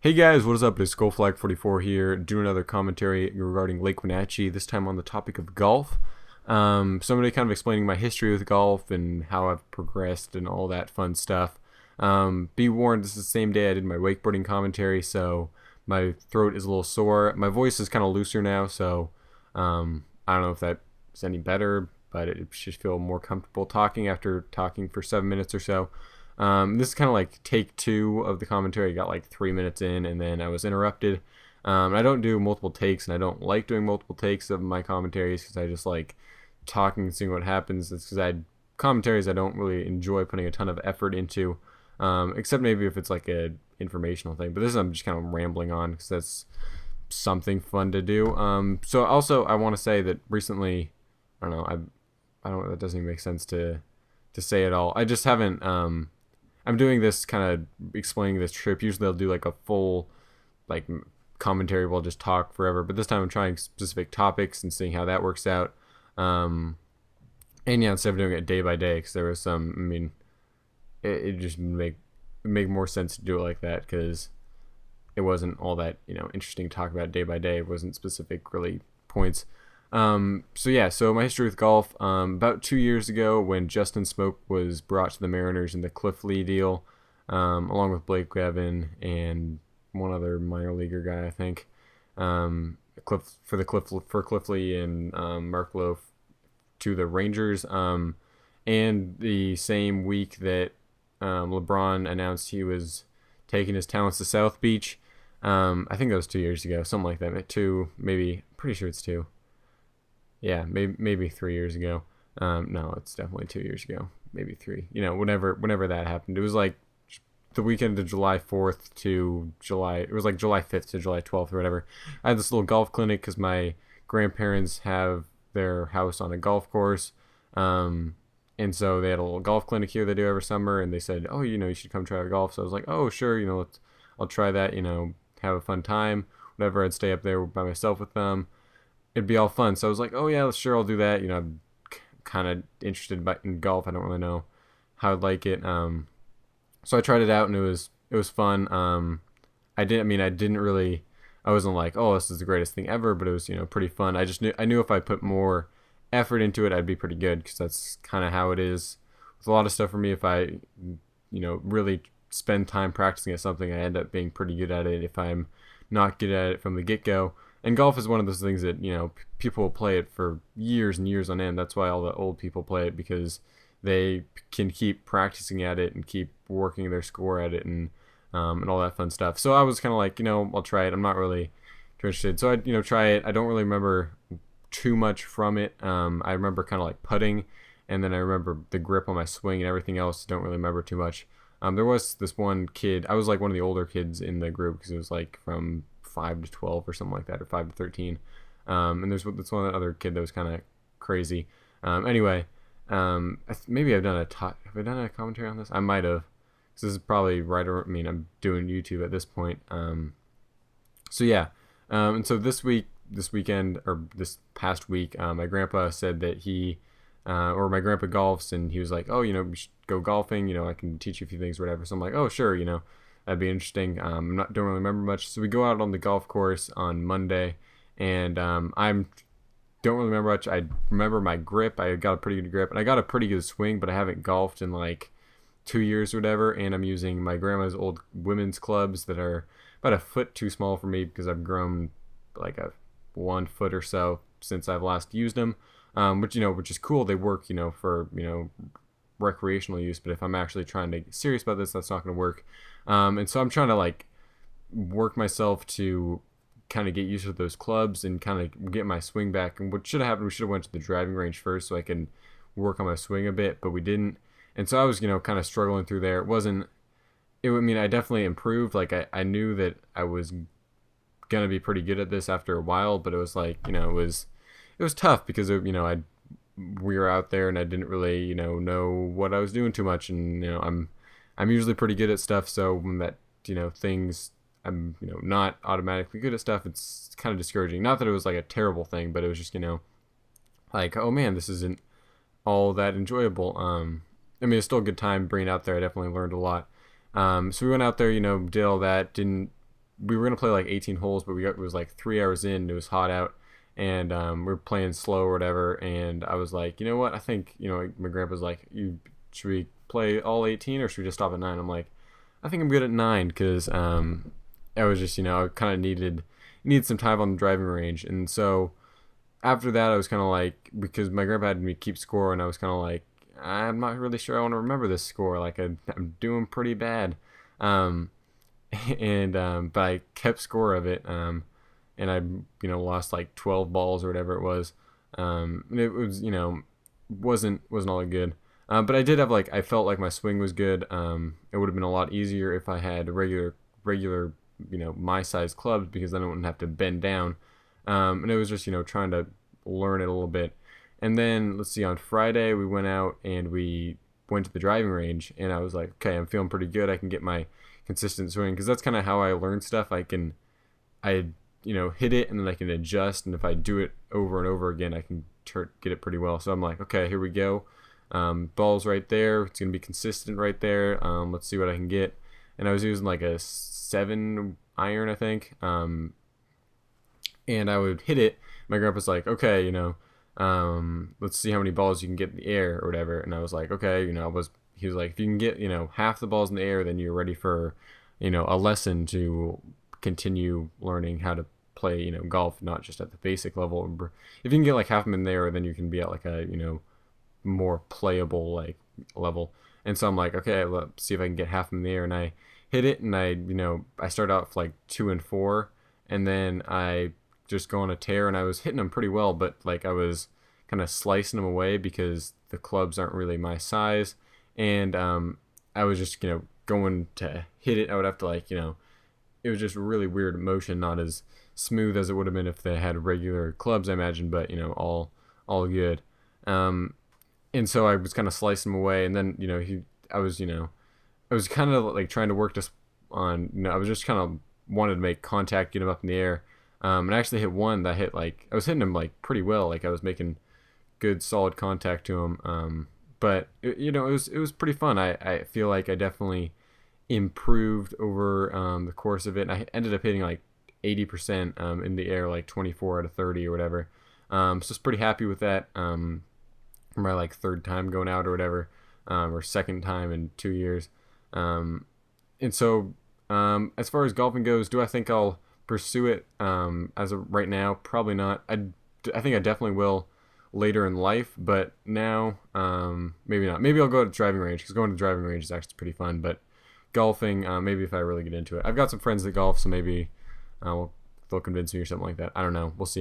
Hey guys, what is up? It's Skullflag44 here, doing another commentary regarding Lake Wenatchee, this time on the topic of golf. Somebody kind of explaining my history with golf and how I've progressed and all that fun stuff. Be warned, this is the same day I did my wakeboarding commentary, so my throat is a little sore. My voice is kind of looser now, so I don't know if that's any better, but it should feel more comfortable talking after talking for 7 minutes or so. This is kind of like take two of the commentary. I got like 3 minutes in, and then I was interrupted. I don't do multiple takes, and I don't like doing multiple takes of my commentaries because I just like talking and seeing what happens. It's because commentaries I don't really enjoy putting a ton of effort into, except maybe if it's like a informational thing. But this I'm just kind of rambling on because that's something fun to do. So also I want to say that recently, I don't know, I don't. That doesn't even make sense to say it all. I just haven't. I'm doing this kind of explaining this trip. Usually I'll do like a full like commentary. We'll just talk forever. But this time I'm trying specific topics and seeing how that works out. Um, and yeah, instead of doing it day by day, because there was some. I mean, it just make more sense to do it like that because it wasn't all that interesting to talk about day by day. It wasn't specific really points. So my history with golf. About 2 years ago, when Justin Smoke was brought to the Mariners in the Cliff Lee deal, along with Blake Gavin and one other minor leaguer guy, I think. Cliff Lee and Mark Lowe to the Rangers. And the same week that LeBron announced he was taking his talents to South Beach. I think that was 2 years ago, something like that. Two, maybe. Pretty sure it's two. Yeah, maybe 3 years ago. No, it's definitely 2 years ago. Maybe three. Whenever that happened, it was like the weekend of July 4th to July. It was like July 5th to July 12th or whatever. I had this little golf clinic because my grandparents have their house on a golf course. And so they had a little golf clinic here they do every summer, and they said, "Oh, you should come try golf." So I was like, "Oh, sure, I'll try that. Have a fun time. Whatever." I'd stay up there by myself with them. It'd be all fun. So I was like, "Oh yeah, sure, I'll do that." I'm kind of interested in golf. I don't really know how I'd like it. So I tried it out, and it was fun. I didn't really. I wasn't like, "Oh, this is the greatest thing ever," but it was pretty fun. I knew if I put more effort into it, I'd be pretty good because that's kind of how it is with a lot of stuff for me. If I really spend time practicing at something, I end up being pretty good at it. If I'm not good at it from the get go. And golf is one of those things that people will play it for years and years on end. That's why all the old people play it, because they can keep practicing at it and keep working their score at it and all that fun stuff. So I was kind of like, I'll try it. I'm not really interested. So I try it. I don't really remember too much from it. I remember kind of like putting, and then I remember the grip on my swing and everything else. Don't really remember too much. There was this one kid. I was like one of the older kids in the group because it was like from 5 to 12 or something like that, or 5 to 13. And there's this one other kid that was kind of crazy. Anyway, maybe have I done a commentary on this? I might have. This is probably right. I'm doing YouTube at this point. So yeah. And so this weekend, or this past week, my grandpa said that or my grandpa golfs, and he was like, "Oh, we should go golfing. I can teach you a few things, or whatever." So I'm like, "Oh, sure. That'd be interesting." Don't really remember much. So we go out on the golf course on Monday, and I'm don't really remember much. I remember my grip. I got a pretty good grip, and I got a pretty good swing, but I haven't golfed in like 2 years or whatever. And I'm using my grandma's old women's clubs that are about a foot too small for me because I've grown like a 1 foot or so since I've last used them. Which is cool. They work, for recreational use. But if I'm actually trying to get serious about this, that's not going to work. And so I'm trying to like work myself to kind of get used to those clubs and kind of get my swing back. And what should have happened, we should have went to the driving range first so I can work on my swing a bit, but we didn't. And so I was, kind of struggling through there. I definitely improved. Like I knew that I was gonna be pretty good at this after a while, but it was like, it was tough because we were out there and I didn't really, know what I was doing too much. And, I'm usually pretty good at stuff. So when that, things I'm, not automatically good at stuff, it's kind of discouraging. Not that it was like a terrible thing, but it was just, like, oh man, this isn't all that enjoyable. It's still a good time being out there. I definitely learned a lot. So we went out there, did all that, didn't we were gonna play like 18 holes, but it was like 3 hours in. It was hot out, and we were playing slow or whatever. And I was like, you know what? I think my grandpa's like, you should we play all 18 or should we just stop at 9? I'm like, I think I'm good at 9 because I was just I kind of needed some time on the driving range, and so after that I was kind of like, because my grandpa had me keep score, and I was kind of like, I'm not really sure I want to remember this score. Like I'm doing pretty bad. Um, and but I kept score of it, and I lost like 12 balls or whatever it was. And it was wasn't all that good. But I did have like, I felt like my swing was good. It would have been a lot easier if I had regular my size clubs, because then I wouldn't have to bend down. And it was just trying to learn it a little bit. And then let's see, on Friday we went out and we went to the driving range, and I was like, okay, I'm feeling pretty good. I can get my consistent swing, because that's kind of how I learn stuff. I hit it, and then I can adjust, and if I do it over and over again, I can get it pretty well. So I'm like, okay, here we go. Ball's right there. It's gonna be consistent right there. Let's see what I can get. And I was using like a 7 iron, I think. And I would hit it. My grandpa's like, okay, let's see how many balls you can get in the air or whatever. And I was like, okay, he was like, if you can get, half the balls in the air, then you're ready for, a lesson to continue learning how to play, golf, not just at the basic level. If you can get like half of them in there, then you can be at like a, more playable like level. And so I'm like, okay, let's see if I can get half of them in the air. And I hit it, and I started out like 2 and 4, and then I just go on a tear, and I was hitting them pretty well, but like I was kind of slicing them away because the clubs aren't really my size. And I was just going to hit it. I would have to like it was just really weird motion, not as smooth as it would have been if they had regular clubs, I imagine, but all good. And so I was kind of slicing them away, and then I was kind of like trying to work this on, I was just kind of wanted to make contact, get him up in the air. And I actually hit one that hit like, I was hitting him like pretty well, like I was making good solid contact to him. But it was pretty fun. I feel like I definitely improved over the course of it, and I ended up hitting like 80% in the air, like 24 out of 30 or whatever. So I was pretty happy with that. My like third time going out or whatever, or second time in 2 years. And so as far as golfing goes, do I think I'll pursue it as of right now? Probably not. I think I definitely will later in life, but now maybe not. Maybe I'll go to driving range, because going to driving range is actually pretty fun. But golfing, maybe if I really get into it. I've got some friends that golf, so maybe they'll convince me or something like that. I don't know. We'll see.